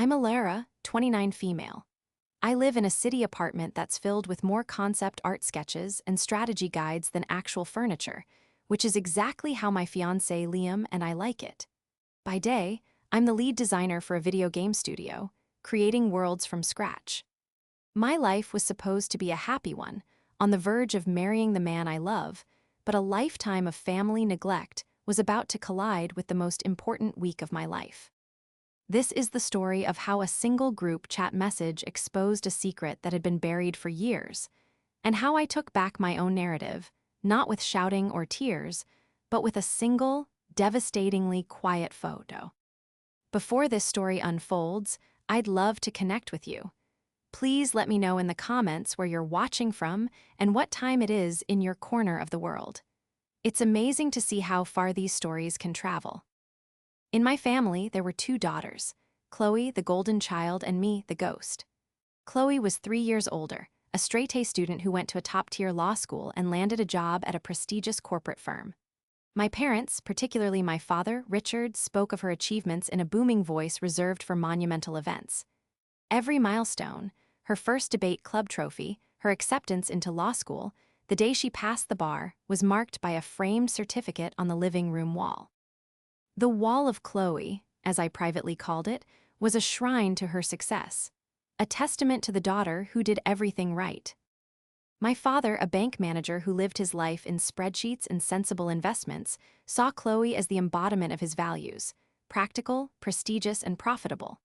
I'm Alara, 29 female. I live in a city apartment that's filled with more concept art sketches and strategy guides than actual furniture, which is exactly how my fiancé Liam and I like it. By day, I'm the lead designer for a video game studio, creating worlds from scratch. My life was supposed to be a happy one, on the verge of marrying the man I love, but a lifetime of family neglect was about to collide with the most important week of my life. This is the story of how a single group chat message exposed a secret that had been buried for years, and how I took back my own narrative, not with shouting or tears, but with a single, devastatingly quiet photo. Before this story unfolds, I'd love to connect with you. Please let me know in the comments where you're watching from and what time it is in your corner of the world. It's amazing to see how far these stories can travel. In my family, there were two daughters, Chloe, the golden child, and me, the ghost. Chloe was 3 years older, a straight-A student who went to a top-tier law school and landed a job at a prestigious corporate firm. My parents, particularly my father, Richard, spoke of her achievements in a booming voice reserved for monumental events. Every milestone, her first debate club trophy, her acceptance into law school, the day she passed the bar, was marked by a framed certificate on the living room wall. The Wall of Chloe, as I privately called it, was a shrine to her success, a testament to the daughter who did everything right. My father, a bank manager who lived his life in spreadsheets and sensible investments, saw Chloe as the embodiment of his values: practical, prestigious, and profitable.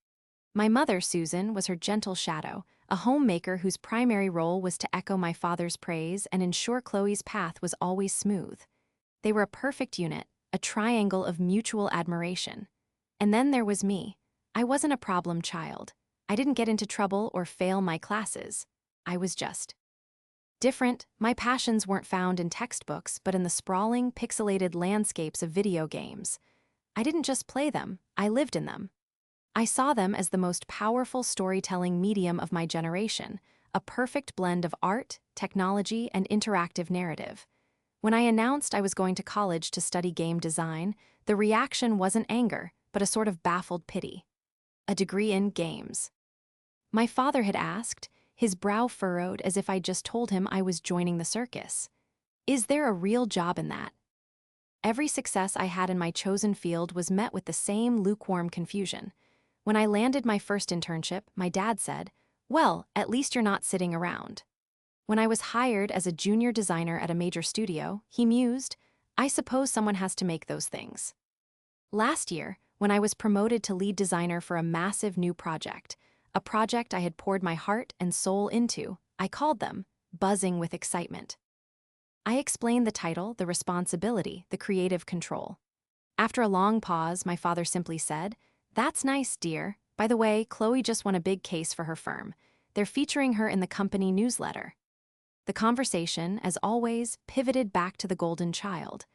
My mother, Susan, was her gentle shadow, a homemaker whose primary role was to echo my father's praise and ensure Chloe's path was always smooth. They were a perfect unit, a triangle of mutual admiration. And then there was me. I wasn't a problem child. I didn't get into trouble or fail my classes. I was just different. My passions weren't found in textbooks, but in the sprawling, pixelated landscapes of video games. I didn't just play them, I lived in them. I saw them as the most powerful storytelling medium of my generation, a perfect blend of art, technology, and interactive narrative. When I announced I was going to college to study game design, the reaction wasn't anger, but a sort of baffled pity. A degree in games. My father had asked, his brow furrowed as if I'd just told him I was joining the circus. Is there a real job in that? Every success I had in my chosen field was met with the same lukewarm confusion. When I landed my first internship, my dad said, "Well, at least you're not sitting around." When I was hired as a junior designer at a major studio, he mused, "I suppose someone has to make those things." Last year, when I was promoted to lead designer for a massive new project, a project I had poured my heart and soul into, I called them, buzzing with excitement. I explained the title, the responsibility, the creative control. After a long pause, my father simply said, "That's nice, dear. By the way, Chloe just won a big case for her firm. They're featuring her in the company newsletter." The conversation, as always, pivoted back to the golden child.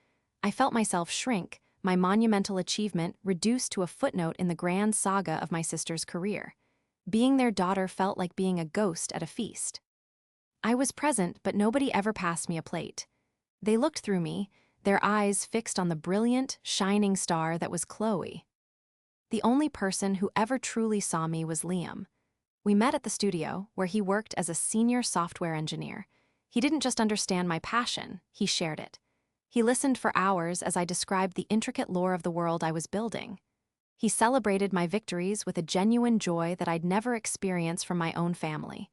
I felt myself shrink, my monumental achievement reduced to a footnote in the grand saga of my sister's career. Being their daughter felt like being a ghost at a feast. I was present, but nobody ever passed me a plate. They looked through me, their eyes fixed on the brilliant, shining star that was Chloe. The only person who ever truly saw me was Liam. We met at the studio, where he worked as a senior software engineer. He didn't just understand my passion, he shared it. He listened for hours as I described the intricate lore of the world I was building. He celebrated my victories with a genuine joy that I'd never experienced from my own family.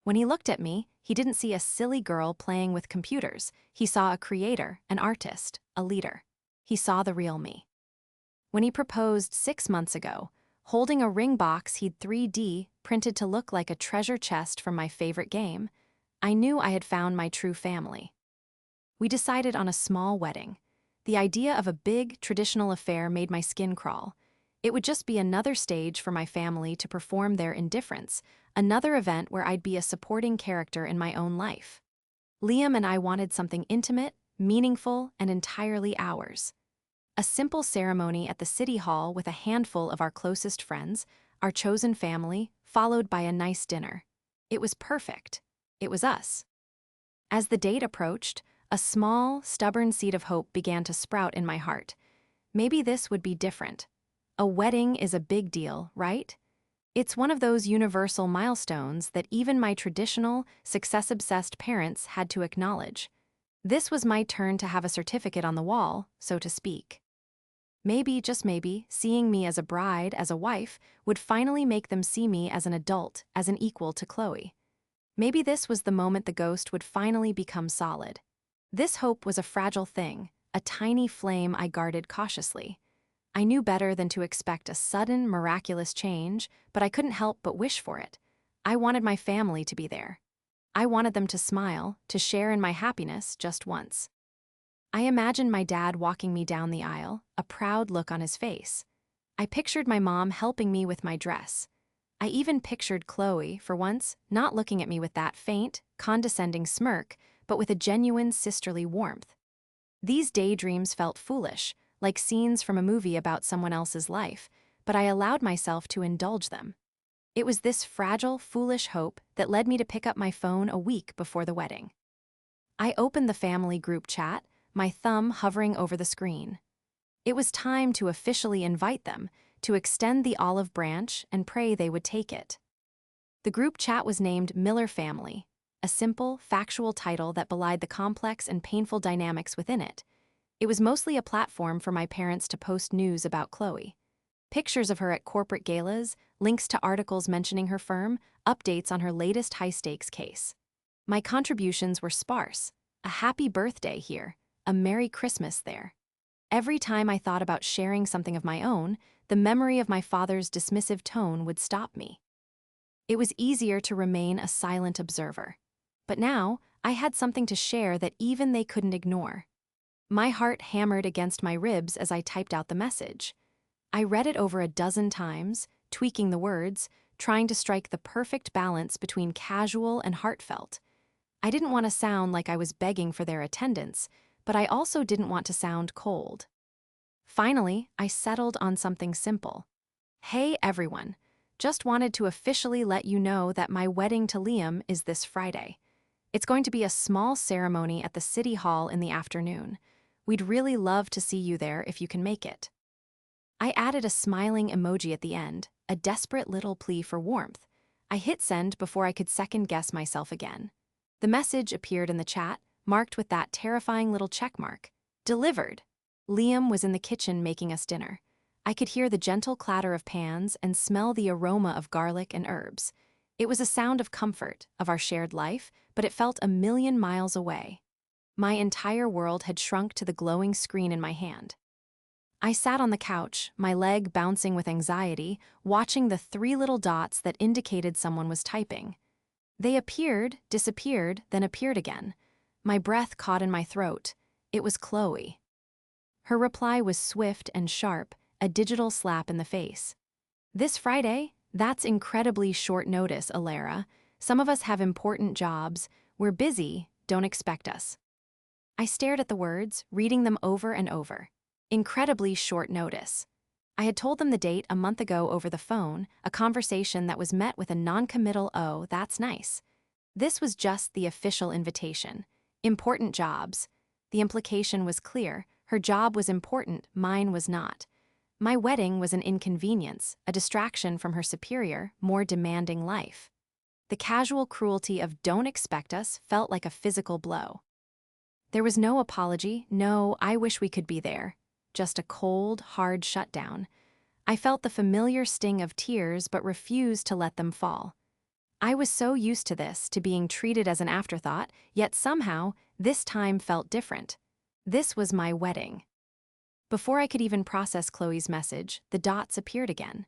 When he looked at me, he didn't see a silly girl playing with computers. He saw a creator, an artist, a leader. He saw the real me. When he proposed 6 months ago, holding a ring box he'd 3D printed to look like a treasure chest from my favorite game, I knew I had found my true family. We decided on a small wedding. The idea of a big, traditional affair made my skin crawl. It would just be another stage for my family to perform their indifference, another event where I'd be a supporting character in my own life. Liam and I wanted something intimate, meaningful, and entirely ours. A simple ceremony at the city hall with a handful of our closest friends, our chosen family, followed by a nice dinner. It was perfect. It was us. As the date approached, a small, stubborn seed of hope began to sprout in my heart. Maybe this would be different. A wedding is a big deal, right? It's one of those universal milestones that even my traditional, success-obsessed parents had to acknowledge. This was my turn to have a certificate on the wall, so to speak. Maybe, just maybe, seeing me as a bride, as a wife, would finally make them see me as an adult, as an equal to Chloe. Maybe this was the moment the ghost would finally become solid. This hope was a fragile thing, a tiny flame I guarded cautiously. I knew better than to expect a sudden, miraculous change, but I couldn't help but wish for it. I wanted my family to be there. I wanted them to smile, to share in my happiness just once. I imagined my dad walking me down the aisle, a proud look on his face. I pictured my mom helping me with my dress. I even pictured Chloe, for once, not looking at me with that faint, condescending smirk, but with a genuine sisterly warmth. These daydreams felt foolish, like scenes from a movie about someone else's life, but I allowed myself to indulge them. It was this fragile, foolish hope that led me to pick up my phone a week before the wedding. I opened the family group chat, my thumb hovering over the screen. It was time to officially invite them, to extend the olive branch and pray they would take it. The group chat was named Miller Family, a simple, factual title that belied the complex and painful dynamics within it. It was mostly a platform for my parents to post news about Chloe. Pictures of her at corporate galas, links to articles mentioning her firm, updates on her latest high-stakes case. My contributions were sparse. A happy birthday here, a Merry Christmas there. Every time I thought about sharing something of my own, the memory of my father's dismissive tone would stop me. It was easier to remain a silent observer. But now, I had something to share that even they couldn't ignore. My heart hammered against my ribs as I typed out the message. I read it over a dozen times, tweaking the words, trying to strike the perfect balance between casual and heartfelt. I didn't want to sound like I was begging for their attendance, but I also didn't want to sound cold. Finally, I settled on something simple. Hey everyone, just wanted to officially let you know that my wedding to Liam is this Friday. It's going to be a small ceremony at the City Hall in the afternoon. We'd really love to see you there if you can make it. I added a smiling emoji at the end, a desperate little plea for warmth. I hit send before I could second-guess myself again. The message appeared in the chat, marked with that terrifying little check mark. Delivered. Liam was in the kitchen making us dinner. I could hear the gentle clatter of pans and smell the aroma of garlic and herbs. It was a sound of comfort, of our shared life, but it felt a million miles away. My entire world had shrunk to the glowing screen in my hand. I sat on the couch, my leg bouncing with anxiety, watching the 3 little dots that indicated someone was typing. They appeared, disappeared, then appeared again. My breath caught in my throat. It was Chloe. Her reply was swift and sharp, a digital slap in the face. This Friday? That's incredibly short notice, Alara. Some of us have important jobs. We're busy. Don't expect us. I stared at the words, reading them over and over. Incredibly short notice. I had told them the date a month ago over the phone, a conversation that was met with a non-committal "oh, that's nice." This was just the official invitation. Important jobs. The implication was clear. Her job was important, mine was not. My wedding was an inconvenience, a distraction from her superior, more demanding life. The casual cruelty of "don't expect us" felt like a physical blow. There was no apology, no "I wish we could be there." Just a cold, hard shutdown. I felt the familiar sting of tears but refused to let them fall. I was so used to this, to being treated as an afterthought, yet somehow, this time felt different. This was my wedding. Before I could even process Chloe's message, the dots appeared again.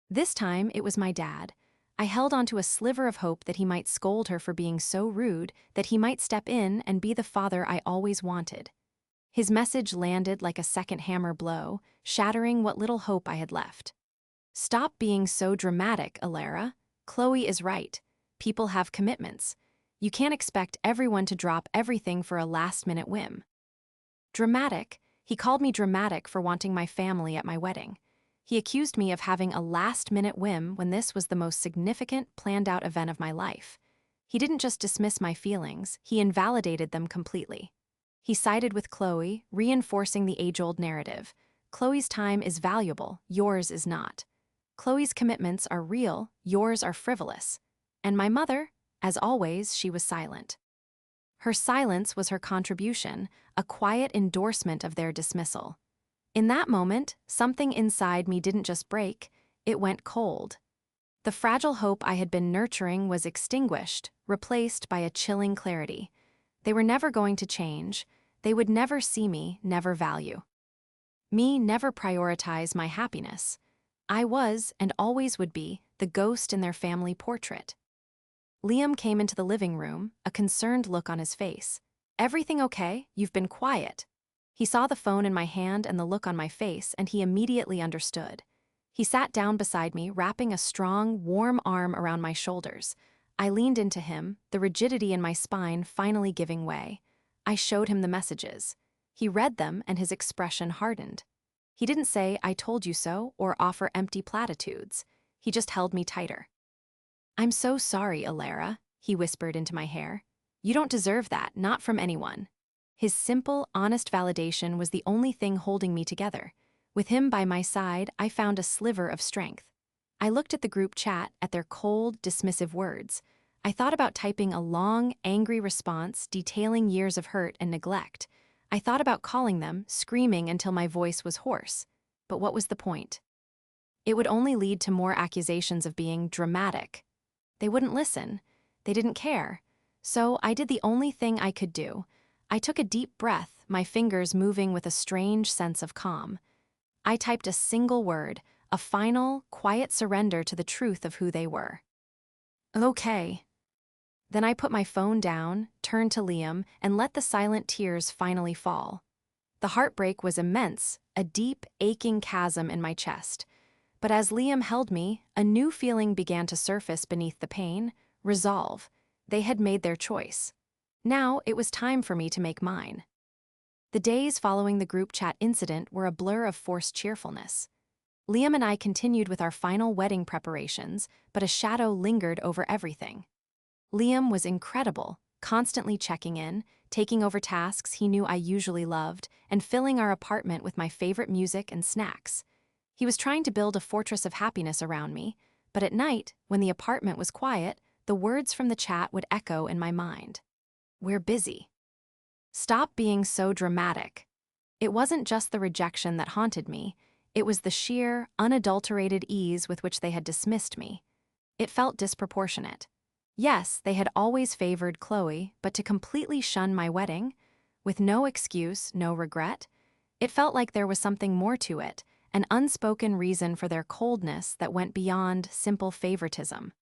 This time, it was my dad. I held onto a sliver of hope that he might scold her for being so rude, that he might step in and be the father I always wanted. His message landed like a second hammer blow, shattering what little hope I had left. Stop being so dramatic, Alara. Chloe is right. People have commitments. You can't expect everyone to drop everything for a last-minute whim. Dramatic? He called me dramatic for wanting my family at my wedding. He accused me of having a last-minute whim when this was the most significant, planned-out event of my life. He didn't just dismiss my feelings, he invalidated them completely. He sided with Chloe, reinforcing the age-old narrative. Chloe's time is valuable, yours is not. Chloe's commitments are real, yours are frivolous. And my mother, as always, she was silent. Her silence was her contribution, a quiet endorsement of their dismissal. In that moment, something inside me didn't just break, it went cold. The fragile hope I had been nurturing was extinguished, replaced by a chilling clarity. They were never going to change. They would never see me, never value me, never prioritize my happiness. I was, and always would be, the ghost in their family portrait. Liam came into the living room, a concerned look on his face. "Everything okay? You've been quiet." He saw the phone in my hand and the look on my face, and he immediately understood. He sat down beside me, wrapping a strong, warm arm around my shoulders. I leaned into him, the rigidity in my spine finally giving way. I showed him the messages. He read them, and his expression hardened. He didn't say, "I told you so," or offer empty platitudes. He just held me tighter. "I'm so sorry, Alara," he whispered into my hair. "You don't deserve that, not from anyone." His simple, honest validation was the only thing holding me together. With him by my side, I found a sliver of strength. I looked at the group chat, at their cold, dismissive words. I thought about typing a long, angry response detailing years of hurt and neglect. I thought about calling them, screaming until my voice was hoarse. But what was the point? It would only lead to more accusations of being dramatic. They wouldn't listen. They didn't care. So I did the only thing I could do. I took a deep breath, my fingers moving with a strange sense of calm. I typed a single word, a final, quiet surrender to the truth of who they were. "Okay." Then I put my phone down, turned to Liam, and let the silent tears finally fall. The heartbreak was immense, a deep, aching chasm in my chest. But as Liam held me, a new feeling began to surface beneath the pain: resolve. They had made their choice. Now it was time for me to make mine. The days following the group chat incident were a blur of forced cheerfulness. Liam and I continued with our final wedding preparations, but a shadow lingered over everything. Liam was incredible, constantly checking in, taking over tasks he knew I usually loved, and filling our apartment with my favorite music and snacks. He was trying to build a fortress of happiness around me, but at night, when the apartment was quiet, the words from the chat would echo in my mind. "We're busy." Stop being so dramatic. It wasn't just the rejection that haunted me, it was the sheer, unadulterated ease with which they had dismissed me. It felt disproportionate. Yes, they had always favored Chloe, but to completely shun my wedding, with no excuse, no regret, it felt like there was something more to it, an unspoken reason for their coldness that went beyond simple favoritism.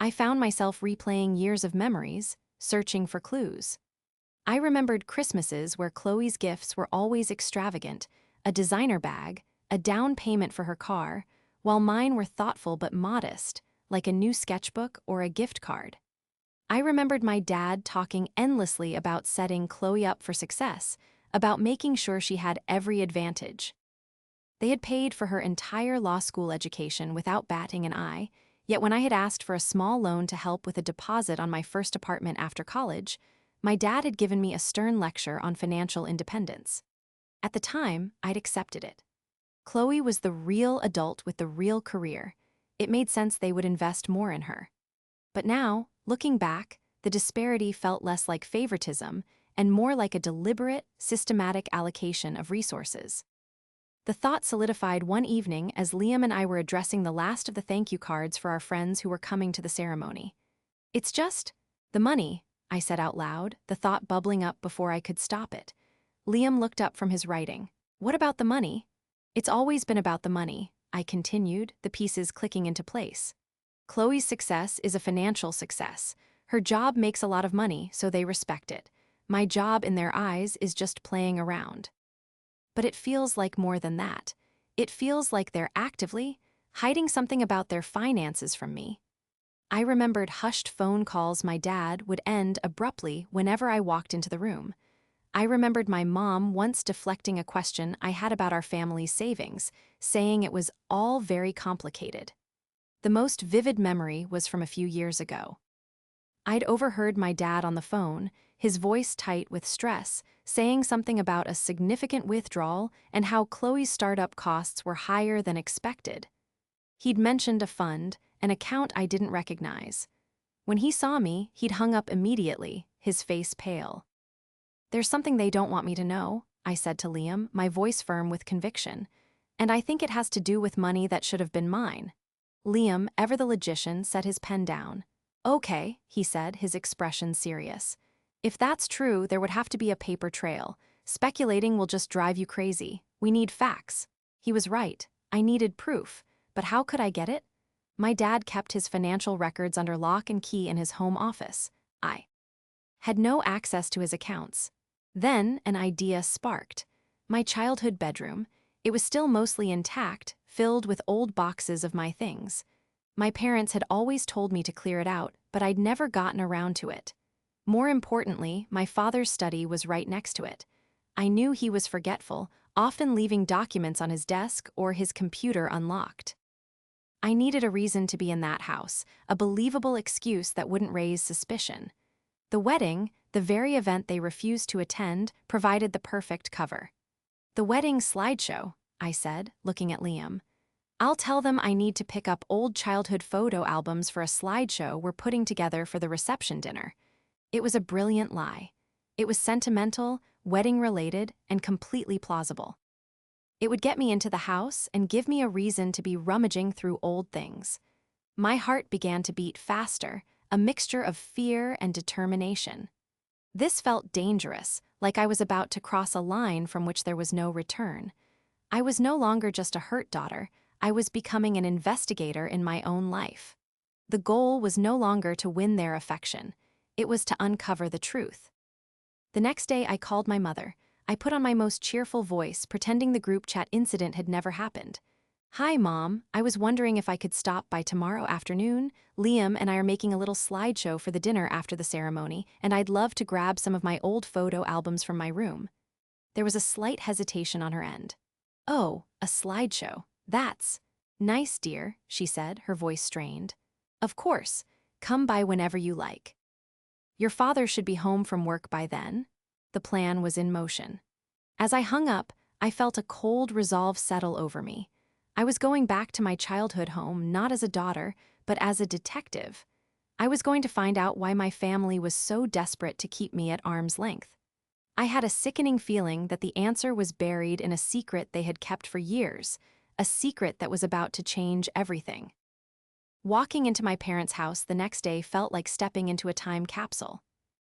I found myself replaying years of memories, searching for clues. I remembered Christmases where Chloe's gifts were always extravagant, a designer bag, a down payment for her car, while mine were thoughtful but modest, like a new sketchbook or a gift card. I remembered my dad talking endlessly about setting Chloe up for success, about making sure she had every advantage. They had paid for her entire law school education without batting an eye, yet when I had asked for a small loan to help with a deposit on my first apartment after college, my dad had given me a stern lecture on financial independence. At the time, I'd accepted it. Chloe was the real adult with the real career. It made sense they would invest more in her. But now, looking back, the disparity felt less like favoritism and more like a deliberate, systematic allocation of resources. The thought solidified one evening as Liam and I were addressing the last of the thank you cards for our friends who were coming to the ceremony. "It's just the money," I said out loud, the thought bubbling up before I could stop it. Liam looked up from his writing. "What about the money?" "It's always been about the money," I continued, the pieces clicking into place. "Chloe's success is a financial success. Her job makes a lot of money, so they respect it. My job in their eyes is just playing around. But it feels like more than that. It feels like they're actively hiding something about their finances from me." I remembered hushed phone calls my dad would end abruptly whenever I walked into the room. I remembered my mom once deflecting a question I had about our family's savings, saying it was all very complicated. The most vivid memory was from a few years ago. I'd overheard my dad on the phone, his voice tight with stress, saying something about a significant withdrawal and how Chloe's startup costs were higher than expected. He'd mentioned a fund, an account I didn't recognize. When he saw me, he'd hung up immediately, his face pale. "There's something they don't want me to know," I said to Liam, my voice firm with conviction. "And I think it has to do with money that should have been mine." Liam, ever the logician, set his pen down. "Okay," he said, his expression serious. "If that's true, there would have to be a paper trail. Speculating will just drive you crazy. We need facts." He was right. I needed proof. But how could I get it? My dad kept his financial records under lock and key in his home office. I had no access to his accounts. Then an idea sparked. My childhood bedroom. It was still mostly intact, filled with old boxes of my things. My parents had always told me to clear it out, but I'd never gotten around to it. More importantly, my father's study was right next to it. I knew he was forgetful, often leaving documents on his desk or his computer unlocked. I needed a reason to be in that house, a believable excuse that wouldn't raise suspicion. The wedding, the very event they refused to attend, provided the perfect cover. "The wedding slideshow," I said, looking at Liam. "I'll tell them I need to pick up old childhood photo albums for a slideshow we're putting together for the reception dinner." It was a brilliant lie. It was sentimental, wedding-related, and completely plausible. It would get me into the house and give me a reason to be rummaging through old things. My heart began to beat faster, a mixture of fear and determination. This felt dangerous, like I was about to cross a line from which there was no return. I was no longer just a hurt daughter, I was becoming an investigator in my own life. The goal was no longer to win their affection. It was to uncover the truth. The next day I called my mother. I put on my most cheerful voice, pretending the group chat incident had never happened. "Hi, Mom. I was wondering if I could stop by tomorrow afternoon. Liam and I are making a little slideshow for the dinner after the ceremony, and I'd love to grab some of my old photo albums from my room." There was a slight hesitation on her end. "Oh, a slideshow. That's nice, dear," she said, her voice strained. "Of course. Come by whenever you like. Your father should be home from work by then." The plan was in motion. As I hung up, I felt a cold resolve settle over me. I was going back to my childhood home not as a daughter, but as a detective. I was going to find out why my family was so desperate to keep me at arm's length. I had a sickening feeling that the answer was buried in a secret they had kept for years, a secret that was about to change everything. Walking into my parents' house the next day felt like stepping into a time capsule.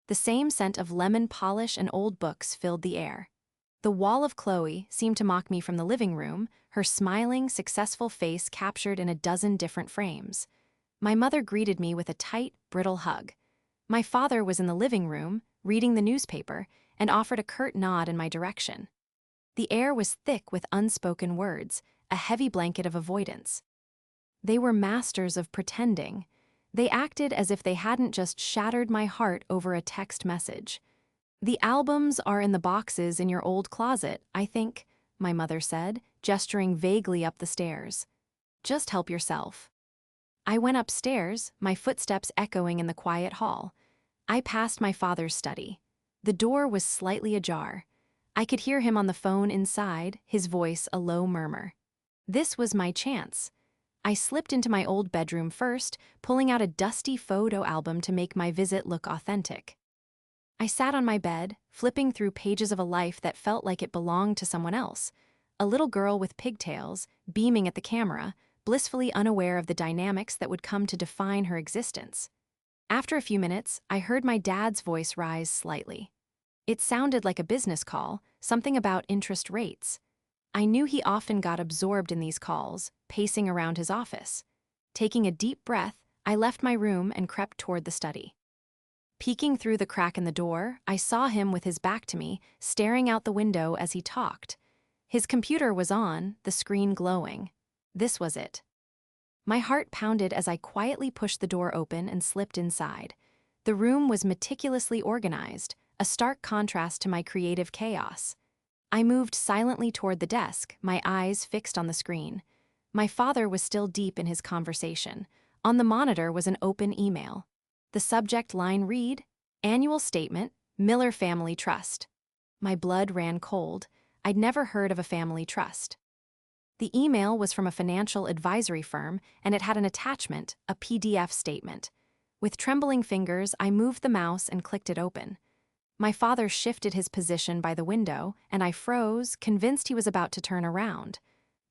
The same scent of lemon polish and old books filled the air. The wall of Chloe seemed to mock me from the living room, her smiling, successful face captured in a dozen different frames. My mother greeted me with a tight, brittle hug. My father was in the living room, reading the newspaper, and offered a curt nod in my direction. The air was thick with unspoken words, a heavy blanket of avoidance. They were masters of pretending. They acted as if they hadn't just shattered my heart over a text message. "The albums are in the boxes in your old closet, I think," my mother said, gesturing vaguely up the stairs. "Just help yourself." I went upstairs, my footsteps echoing in the quiet hall. I passed my father's study. The door was slightly ajar. I could hear him on the phone inside, his voice a low murmur. This was my chance. I slipped into my old bedroom first, pulling out a dusty photo album to make my visit look authentic. I sat on my bed, flipping through pages of a life that felt like it belonged to someone else. A little girl with pigtails, beaming at the camera, blissfully unaware of the dynamics that would come to define her existence. After a few minutes, I heard my dad's voice rise slightly. It sounded like a business call, something about interest rates. I knew he often got absorbed in these calls, pacing around his office. Taking a deep breath, I left my room and crept toward the study. Peeking through the crack in the door, I saw him with his back to me, staring out the window as he talked. His computer was on, the screen glowing. This was it. My heart pounded as I quietly pushed the door open and slipped inside. The room was meticulously organized, a stark contrast to my creative chaos. I moved silently toward the desk, my eyes fixed on the screen. My father was still deep in his conversation. On the monitor was an open email. The subject line read, "Annual Statement, Miller Family Trust." My blood ran cold. I'd never heard of a family trust. The email was from a financial advisory firm, and it had an attachment, a PDF statement. With trembling fingers, I moved the mouse and clicked it open. My father shifted his position by the window, and I froze, convinced he was about to turn around.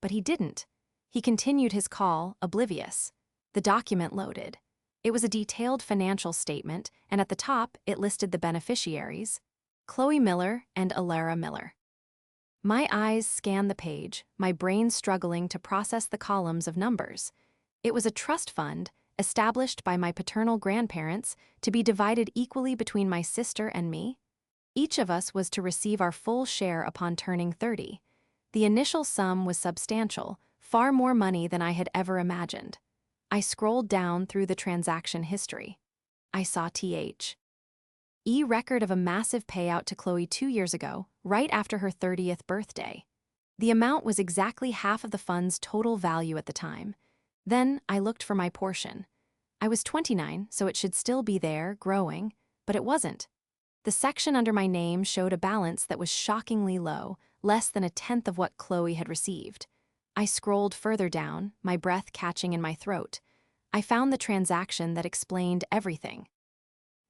But he didn't. He continued his call, oblivious. The document loaded. It was a detailed financial statement, and at the top, it listed the beneficiaries: Chloe Miller and Alara Miller. My eyes scanned the page, my brain struggling to process the columns of numbers. It was a trust fund, established by my paternal grandparents, to be divided equally between my sister and me. Each of us was to receive our full share upon turning 30. The initial sum was substantial, far more money than I had ever imagined. I scrolled down through the transaction history. I saw Th. record of a massive payout to Chloe 2 years ago, right after her 30th birthday. The amount was exactly half of the fund's total value at the time. Then I looked for my portion. I was 29, so it should still be there, growing, but it wasn't. The section under my name showed a balance that was shockingly low, less than a tenth of what Chloe had received. I scrolled further down, my breath catching in my throat. I found the transaction that explained everything.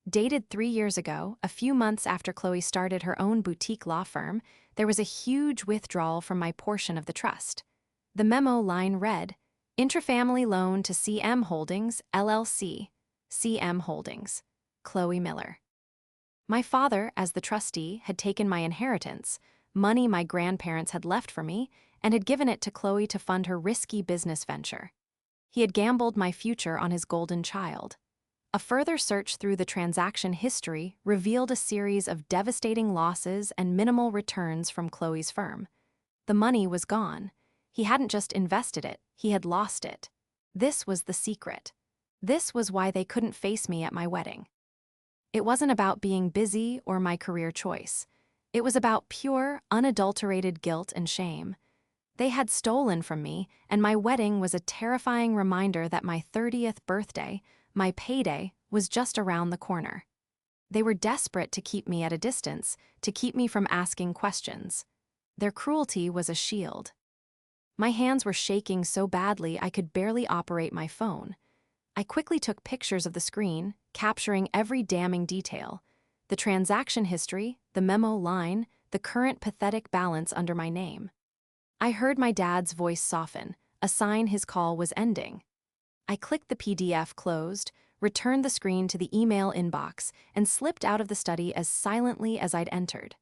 Dated 3 years ago, a few months after Chloe started her own boutique law firm, there was a huge withdrawal from my portion of the trust. The memo line read, "Intrafamily loan to CM Holdings, LLC, CM Holdings, Chloe Miller." My father, as the trustee, had taken my inheritance, money my grandparents had left for me, and had given it to Chloe to fund her risky business venture. He had gambled my future on his golden child. A further search through the transaction history revealed a series of devastating losses and minimal returns from Chloe's firm. The money was gone. He hadn't just invested it, he had lost it. This was the secret. This was why they couldn't face me at my wedding. It wasn't about being busy or my career choice. It was about pure, unadulterated guilt and shame. They had stolen from me, and my wedding was a terrifying reminder that my 30th birthday, my payday, was just around the corner. They were desperate to keep me at a distance, to keep me from asking questions. Their cruelty was a shield. My hands were shaking so badly I could barely operate my phone. I quickly took pictures of the screen, capturing every damning detail: the transaction history, the memo line, the current pathetic balance under my name. I heard my dad's voice soften, a sign his call was ending. I clicked the PDF closed, returned the screen to the email inbox, and slipped out of the study as silently as I'd entered.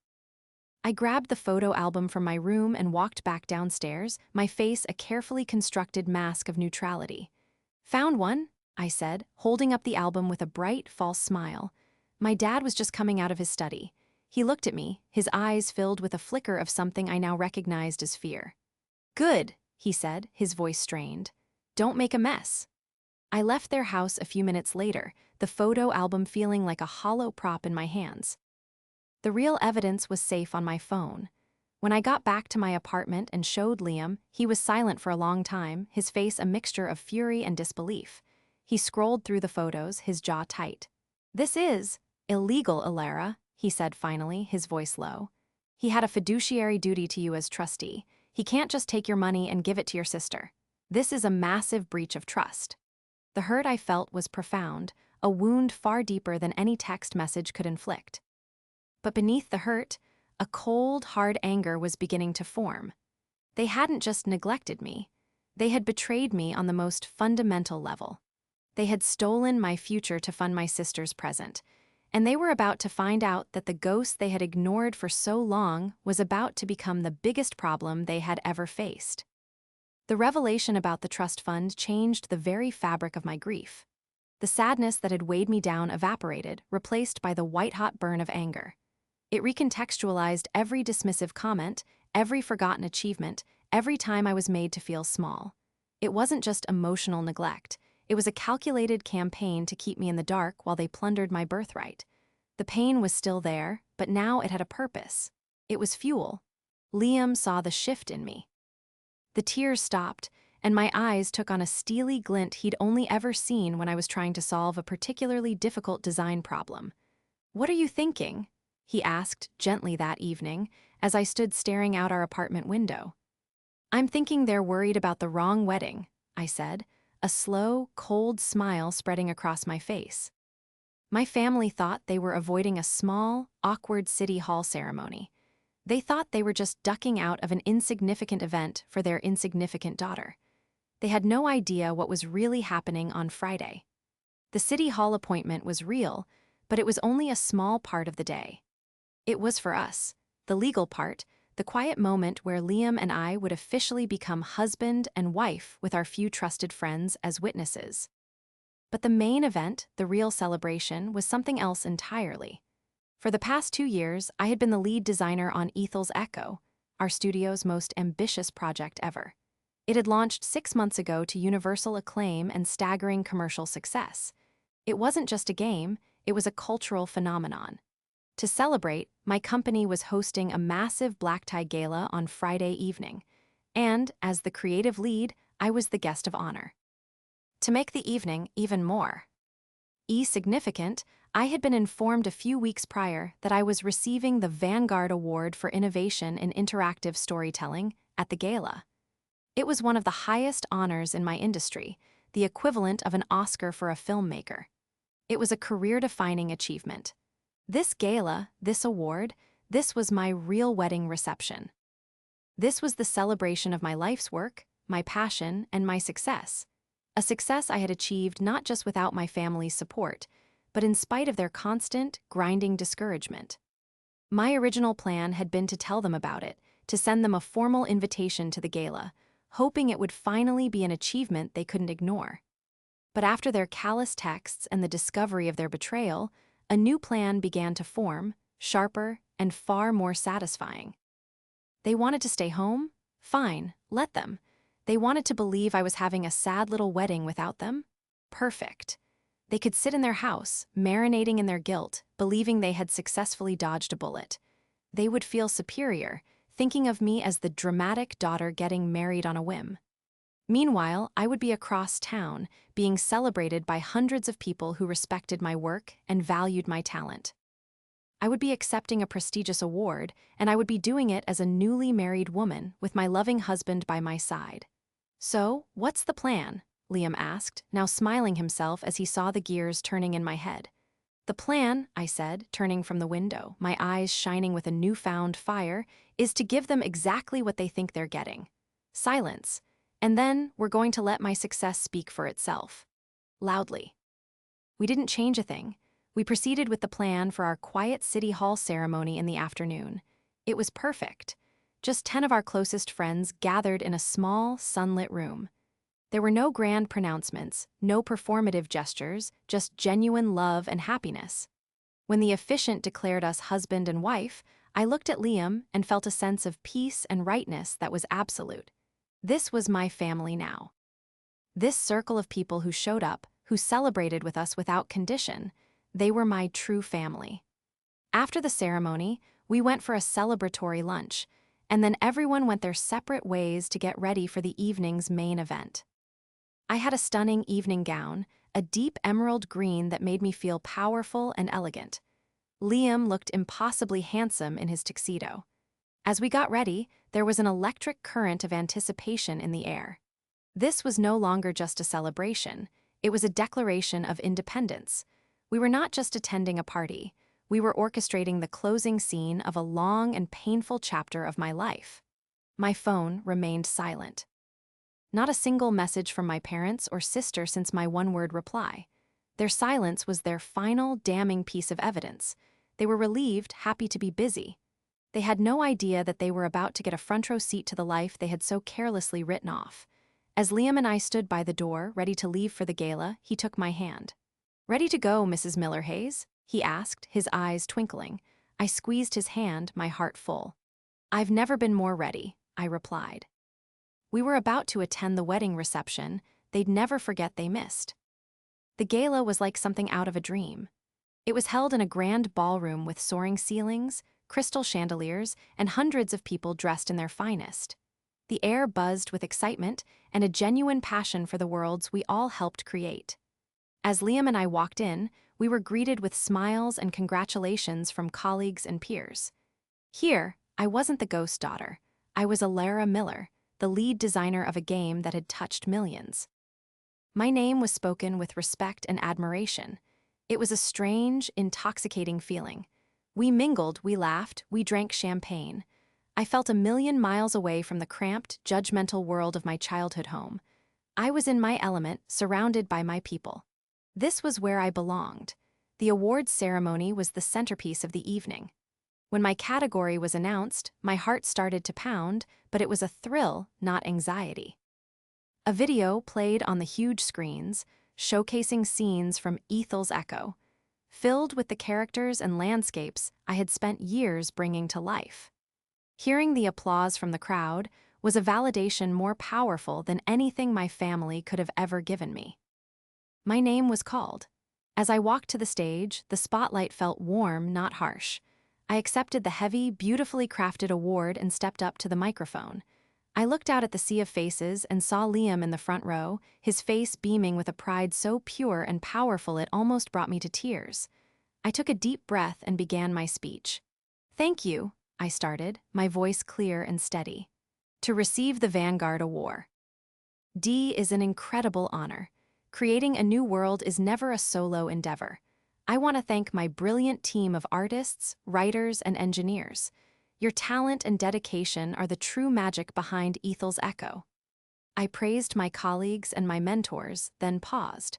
I grabbed the photo album from my room and walked back downstairs, my face a carefully constructed mask of neutrality. "Found one," I said, holding up the album with a bright, false smile. My dad was just coming out of his study. He looked at me, his eyes filled with a flicker of something I now recognized as fear. "Good," he said, his voice strained. "Don't make a mess." I left their house a few minutes later, the photo album feeling like a hollow prop in my hands. The real evidence was safe on my phone. When I got back to my apartment and showed Liam, he was silent for a long time, his face a mixture of fury and disbelief. He scrolled through the photos, his jaw tight. "This is illegal, Alara," he said finally, his voice low. "He had a fiduciary duty to you as trustee. He can't just take your money and give it to your sister. This is a massive breach of trust." The hurt I felt was profound, a wound far deeper than any text message could inflict. But beneath the hurt, a cold, hard anger was beginning to form. They hadn't just neglected me. They had betrayed me on the most fundamental level. They had stolen my future to fund my sister's present, and they were about to find out that the ghost they had ignored for so long was about to become the biggest problem they had ever faced. The revelation about the trust fund changed the very fabric of my grief. The sadness that had weighed me down evaporated, replaced by the white-hot burn of anger. It recontextualized every dismissive comment, every forgotten achievement, every time I was made to feel small. It wasn't just emotional neglect. It was a calculated campaign to keep me in the dark while they plundered my birthright. The pain was still there, but now it had a purpose. It was fuel. Liam saw the shift in me. The tears stopped, and my eyes took on a steely glint he'd only ever seen when I was trying to solve a particularly difficult design problem. "What are you thinking?" he asked gently that evening, as I stood staring out our apartment window. I'm thinking they're worried about the wrong wedding, I said, a slow, cold smile spreading across my face. My family thought they were avoiding a small, awkward city hall ceremony. They thought they were just ducking out of an insignificant event for their insignificant daughter. They had no idea what was really happening on Friday. The city hall appointment was real, but it was only a small part of the day. It was for us, the legal part, the quiet moment where Liam and I would officially become husband and wife with our few trusted friends as witnesses. But the main event, the real celebration, was something else entirely. For the past 2 years, I had been the lead designer on Ethel's Echo, our studio's most ambitious project ever. It had launched 6 months ago to universal acclaim and staggering commercial success. It wasn't just a game, it was a cultural phenomenon. To celebrate, my company was hosting a massive black-tie gala on Friday evening, and, as the creative lead, I was the guest of honor. To make the evening even more significant, I had been informed a few weeks prior that I was receiving the Vanguard Award for Innovation in Interactive Storytelling at the gala. It was one of the highest honors in my industry, the equivalent of an Oscar for a filmmaker. It was a career-defining achievement. This gala, this award, this was my real wedding reception. This was the celebration of my life's work, my passion, and my success. A success I had achieved not just without my family's support, but in spite of their constant, grinding discouragement. My original plan had been to tell them about it, to send them a formal invitation to the gala, hoping it would finally be an achievement they couldn't ignore. But after their callous texts and the discovery of their betrayal, a new plan began to form, sharper and far more satisfying. They wanted to stay home? Fine, let them. They wanted to believe I was having a sad little wedding without them? Perfect. They could sit in their house, marinating in their guilt, believing they had successfully dodged a bullet. They would feel superior, thinking of me as the dramatic daughter getting married on a whim. Meanwhile, I would be across town, being celebrated by hundreds of people who respected my work and valued my talent. I would be accepting a prestigious award, and I would be doing it as a newly married woman with my loving husband by my side. So, what's the plan? Liam asked, now smiling himself as he saw the gears turning in my head. The plan, I said, turning from the window, my eyes shining with a newfound fire, is to give them exactly what they think they're getting. Silence. And then we're going to let my success speak for itself. Loudly. We didn't change a thing. We proceeded with the plan for our quiet city hall ceremony in the afternoon. It was perfect. Just 10 of our closest friends gathered in a small, sunlit room. There were no grand pronouncements, no performative gestures, just genuine love and happiness. When the officiant declared us husband and wife, I looked at Liam and felt a sense of peace and rightness that was absolute. This was my family now. This circle of people who showed up, who celebrated with us without condition, they were my true family. After the ceremony, we went for a celebratory lunch, and then everyone went their separate ways to get ready for the evening's main event. I had a stunning evening gown, a deep emerald green that made me feel powerful and elegant. Liam looked impossibly handsome in his tuxedo. As we got ready, there was an electric current of anticipation in the air. This was no longer just a celebration, it was a declaration of independence. We were not just attending a party, we were orchestrating the closing scene of a long and painful chapter of my life. My phone remained silent. Not a single message from my parents or sister since my one-word reply. Their silence was their final, damning piece of evidence. They were relieved, happy to be busy. They had no idea that they were about to get a front-row seat to the life they had so carelessly written off. As Liam and I stood by the door, ready to leave for the gala, he took my hand. "Ready to go, Mrs. Miller-Hayes?" he asked, his eyes twinkling. I squeezed his hand, my heart full. "I've never been more ready," I replied. We were about to attend the wedding reception they'd never forget they missed. The gala was like something out of a dream. It was held in a grand ballroom with soaring ceilings, crystal chandeliers, and hundreds of people dressed in their finest. The air buzzed with excitement and a genuine passion for the worlds we all helped create. As Liam and I walked in, we were greeted with smiles and congratulations from colleagues and peers. Here, I wasn't the ghost daughter. I was Alara Miller, the lead designer of a game that had touched millions. My name was spoken with respect and admiration. It was a strange, intoxicating feeling. We mingled, we laughed, we drank champagne. I felt a million miles away from the cramped, judgmental world of my childhood home. I was in my element, surrounded by my people. This was where I belonged. The awards ceremony was the centerpiece of the evening. When my category was announced, my heart started to pound, but it was a thrill, not anxiety. A video played on the huge screens, showcasing scenes from Ethel's Echo, filled with the characters and landscapes I had spent years bringing to life. Hearing the applause from the crowd was a validation more powerful than anything my family could have ever given me. My name was called. As I walked to the stage, the spotlight felt warm, not harsh. I accepted the heavy, beautifully crafted award and stepped up to the microphone. I looked out at the sea of faces and saw Liam in the front row, his face beaming with a pride so pure and powerful it almost brought me to tears. I took a deep breath and began my speech. "Thank you," I started, my voice clear and steady. "To receive the Vanguard Award. D is an incredible honor. Creating a new world is never a solo endeavor. I want to thank my brilliant team of artists, writers, and engineers. Your talent and dedication are the true magic behind Ethel's Echo." I praised my colleagues and my mentors, then paused.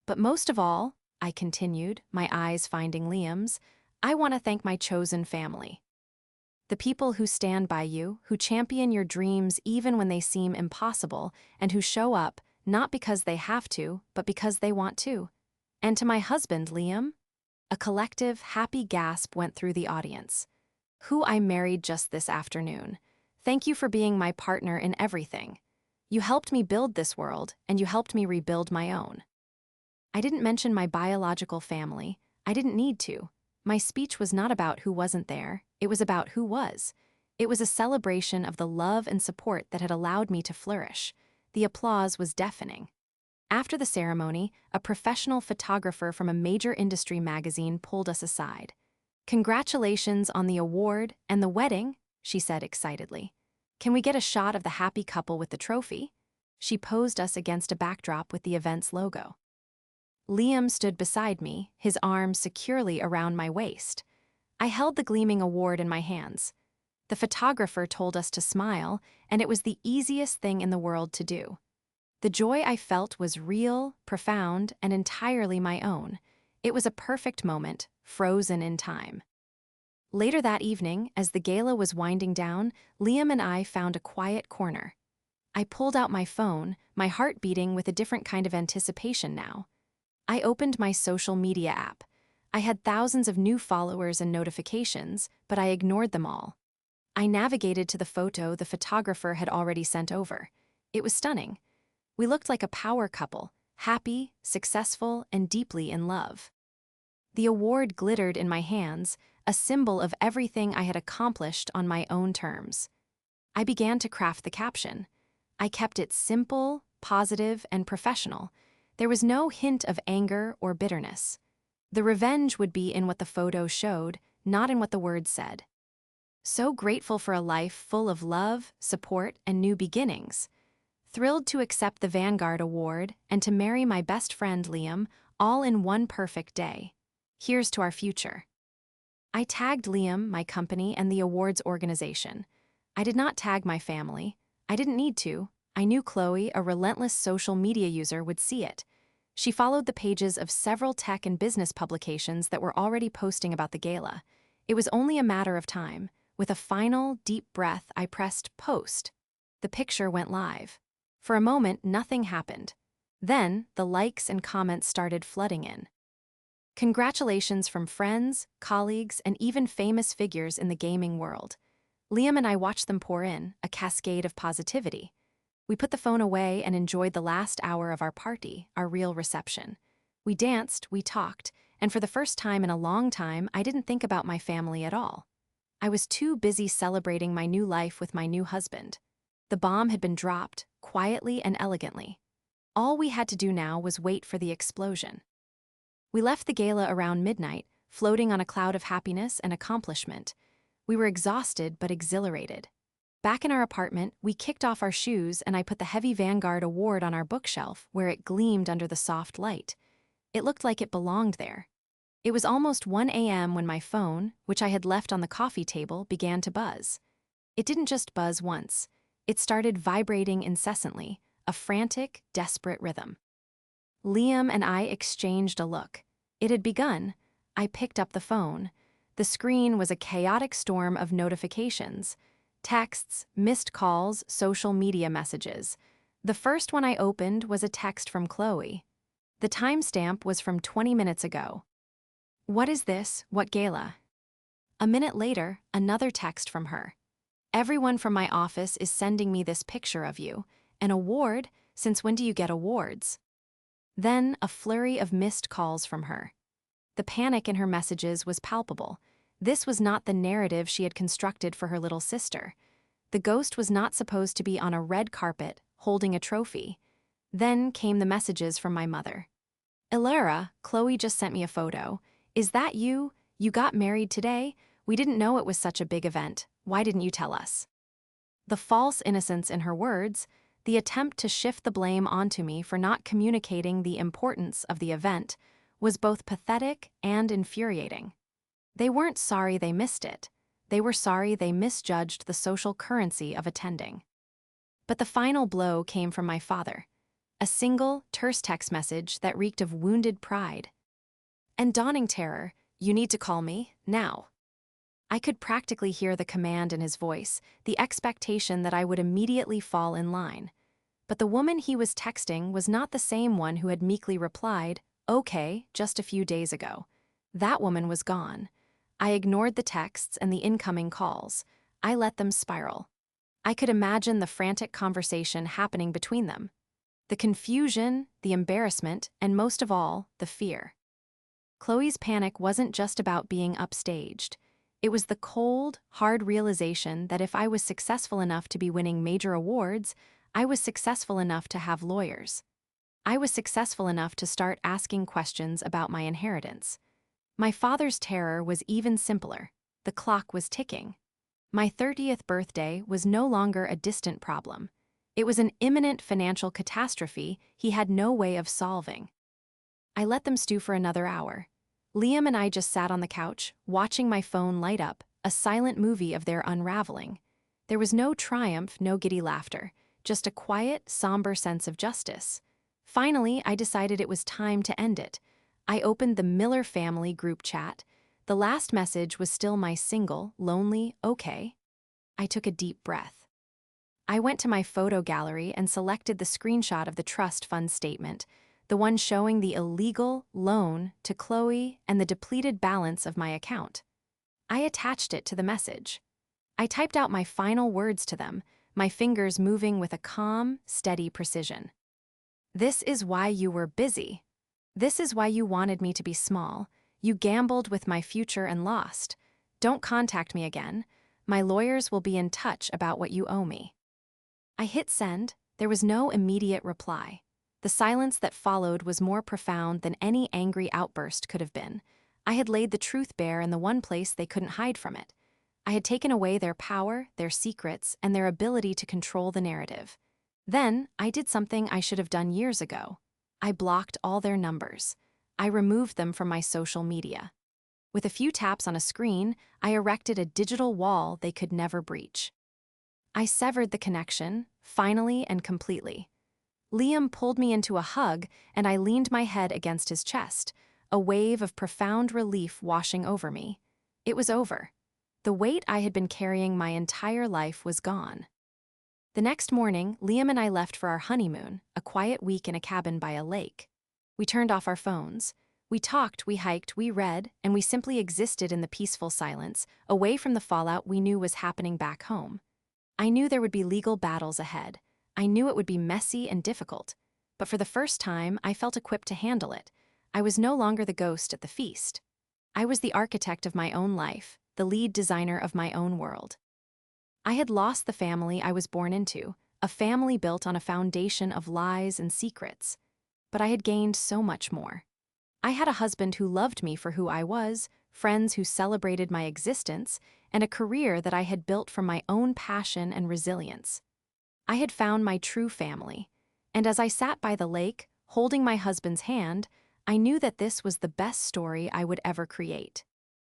"But most of all," I continued, my eyes finding Liam's, "I want to thank my chosen family. The people who stand by you, who champion your dreams even when they seem impossible, and who show up, not because they have to, but because they want to. And to my husband, Liam." A collective, happy gasp went through the audience. "Who I married just this afternoon. Thank you for being my partner in everything. You helped me build this world, and you helped me rebuild my own." I didn't mention my biological family. I didn't need to. My speech was not about who wasn't there. It was about who was. It was a celebration of the love and support that had allowed me to flourish. The applause was deafening. After the ceremony, a professional photographer from a major industry magazine pulled us aside. "Congratulations on the award and the wedding," she said excitedly. "Can we get a shot of the happy couple with the trophy?" She posed us against a backdrop with the event's logo. Liam stood beside me, his arms securely around my waist. I held the gleaming award in my hands. The photographer told us to smile, and it was the easiest thing in the world to do. The joy I felt was real, profound, and entirely my own. It was a perfect moment, frozen in time. Later that evening, as the gala was winding down, Liam and I found a quiet corner. I pulled out my phone, my heart beating with a different kind of anticipation now. I opened my social media app. I had thousands of new followers and notifications, but I ignored them all. I navigated to the photo the photographer had already sent over. It was stunning. We looked like a power couple, happy, successful, and deeply in love. The award glittered in my hands, a symbol of everything I had accomplished on my own terms. I began to craft the caption. I kept it simple, positive, and professional. There was no hint of anger or bitterness. The revenge would be in what the photo showed, not in what the words said. So grateful for a life full of love, support, and new beginnings. Thrilled to accept the Vanguard Award and to marry my best friend Liam, all in one perfect day. Here's to our future. I tagged Liam, my company, and the awards organization. I did not tag my family. I didn't need to. I knew Chloe, a relentless social media user, would see it. She followed the pages of several tech and business publications that were already posting about the gala. It was only a matter of time. With a final, deep breath, I pressed post. The picture went live. For a moment, nothing happened. Then, the likes and comments started flooding in. Congratulations from friends, colleagues, and even famous figures in the gaming world. Liam and I watched them pour in, a cascade of positivity. We put the phone away and enjoyed the last hour of our party, our real reception. We danced, we talked, and for the first time in a long time, I didn't think about my family at all. I was too busy celebrating my new life with my new husband. The bomb had been dropped, quietly and elegantly. All we had to do now was wait for the explosion. We left the gala around midnight, floating on a cloud of happiness and accomplishment. We were exhausted but exhilarated. Back in our apartment, we kicked off our shoes and I put the heavy Vanguard award on our bookshelf where it gleamed under the soft light. It looked like it belonged there. It was almost 1 a.m. when my phone, which I had left on the coffee table, began to buzz. It didn't just buzz once. It started vibrating incessantly, a frantic, desperate rhythm. Liam and I exchanged a look. It had begun. I picked up the phone. The screen was a chaotic storm of notifications. Texts, missed calls, social media messages. The first one I opened was a text from Chloe. The timestamp was from 20 minutes ago. "What is this? What gala?" A minute later, another text from her. "Everyone from my office is sending me this picture of you. An award? Since when do you get awards?" Then a flurry of missed calls from her. The panic in her messages was palpable. This was not the narrative she had constructed for her little sister. The ghost was not supposed to be on a red carpet, holding a trophy. Then came the messages from my mother. "Ilara, Chloe just sent me a photo. Is that you? You got married today? We didn't know it was such a big event. Why didn't you tell us?" The false innocence in her words, the attempt to shift the blame onto me for not communicating the importance of the event, was both pathetic and infuriating. They weren't sorry they missed it. They were sorry they misjudged the social currency of attending. But the final blow came from my father. A single, terse text message that reeked of wounded pride. And dawning terror, "You need to call me, now." I could practically hear the command in his voice, the expectation that I would immediately fall in line. But the woman he was texting was not the same one who had meekly replied, "Okay," just a few days ago. That woman was gone. I ignored the texts and the incoming calls. I let them spiral. I could imagine the frantic conversation happening between them. The confusion, the embarrassment, and most of all, the fear. Chloe's panic wasn't just about being upstaged. It was the cold, hard realization that if I was successful enough to be winning major awards, I was successful enough to have lawyers. I was successful enough to start asking questions about my inheritance. My father's terror was even simpler. The clock was ticking. My 30th birthday was no longer a distant problem. It was an imminent financial catastrophe he had no way of solving. I let them stew for another hour. Liam and I just sat on the couch, watching my phone light up, a silent movie of their unraveling. There was no triumph, no giddy laughter, just a quiet, somber sense of justice. Finally, I decided it was time to end it. I opened the Miller family group chat. The last message was still my single, lonely, "Okay." I took a deep breath. I went to my photo gallery and selected the screenshot of the trust fund statement, the one showing the illegal loan to Chloe and the depleted balance of my account. I attached it to the message. I typed out my final words to them, my fingers moving with a calm, steady precision. "This is why you were busy. This is why you wanted me to be small. You gambled with my future and lost. Don't contact me again. My lawyers will be in touch about what you owe me." I hit send. There was no immediate reply. The silence that followed was more profound than any angry outburst could have been. I had laid the truth bare in the one place they couldn't hide from it. I had taken away their power, their secrets, and their ability to control the narrative. Then, I did something I should have done years ago. I blocked all their numbers. I removed them from my social media. With a few taps on a screen, I erected a digital wall they could never breach. I severed the connection, finally and completely. Liam pulled me into a hug, and I leaned my head against his chest, a wave of profound relief washing over me. It was over. The weight I had been carrying my entire life was gone. The next morning, Liam and I left for our honeymoon, a quiet week in a cabin by a lake. We turned off our phones. We talked, we hiked, we read, and we simply existed in the peaceful silence, away from the fallout we knew was happening back home. I knew there would be legal battles ahead. I knew it would be messy and difficult. But for the first time, I felt equipped to handle it. I was no longer the ghost at the feast. I was the architect of my own life, the lead designer of my own world. I had lost the family I was born into, a family built on a foundation of lies and secrets. But I had gained so much more. I had a husband who loved me for who I was, friends who celebrated my existence, and a career that I had built from my own passion and resilience. I had found my true family, and as I sat by the lake, holding my husband's hand, I knew that this was the best story I would ever create.